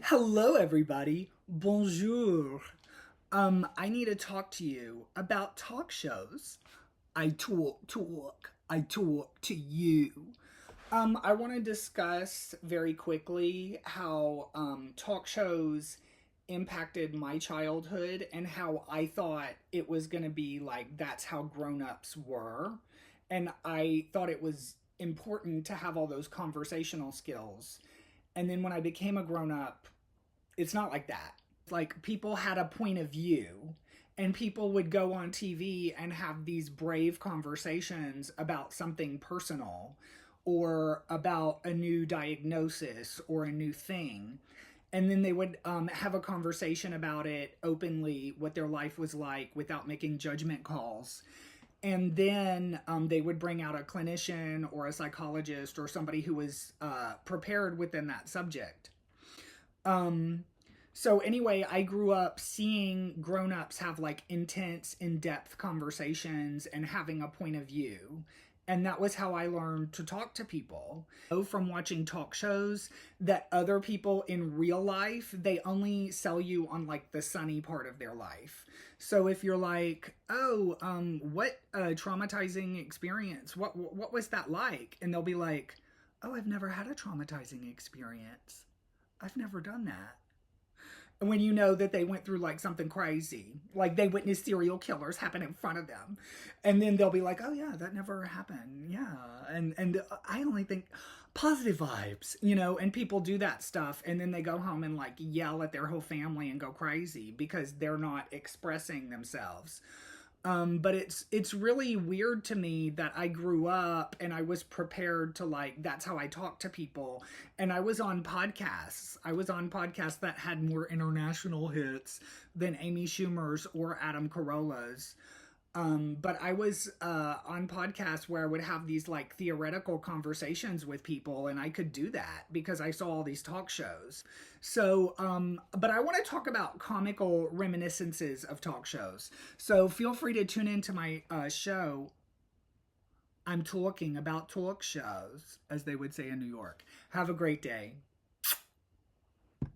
Hello, everybody. Bonjour. I need to talk to you about talk shows. I talk to you. I want to discuss very quickly how talk shows impacted my childhood and how I thought it was going to be like that's how grown-ups were. And I thought it was important to have all those conversational skills. And then when I became a grown up, it's not like that. Like people had a point of view and people would go on TV and have these brave conversations about something personal or about a new diagnosis or a new thing. And then they would have a conversation about it openly, what their life was like without making judgment calls. And then they would bring out a clinician or a psychologist or somebody who was prepared within that subject. Um, so anyway, I grew up seeing grown-ups have like intense, in-depth conversations and having a point of view. And that was how I learned to talk to people. From watching talk shows that other people in real life, they only sell you on like the sunny part of their life. So if you're like, oh, what a traumatizing experience. What was that like? And they'll be like, oh, I've never had a traumatizing experience. I've never done that. And when you know that they went through like something crazy, like they witnessed serial killers happen in front of them, and then they'll be like, "Oh yeah, that never happened." Yeah, and I only think positive vibes, and people do that stuff, and then they go home and like yell at their whole family and go crazy because they're not expressing themselves. But it's really weird to me that I grew up and I was prepared to like that's how I talk to people. And I was on podcasts. I was on podcasts that had more international hits than Amy Schumer's or Adam Carolla's. But I was on podcasts where I would have these like theoretical conversations with people, and I could do that because I saw all these talk shows. So, but I want to talk about comical reminiscences of talk shows. So feel free to tune into my show. I'm talking about talk shows, as they would say in New York. Have a great day.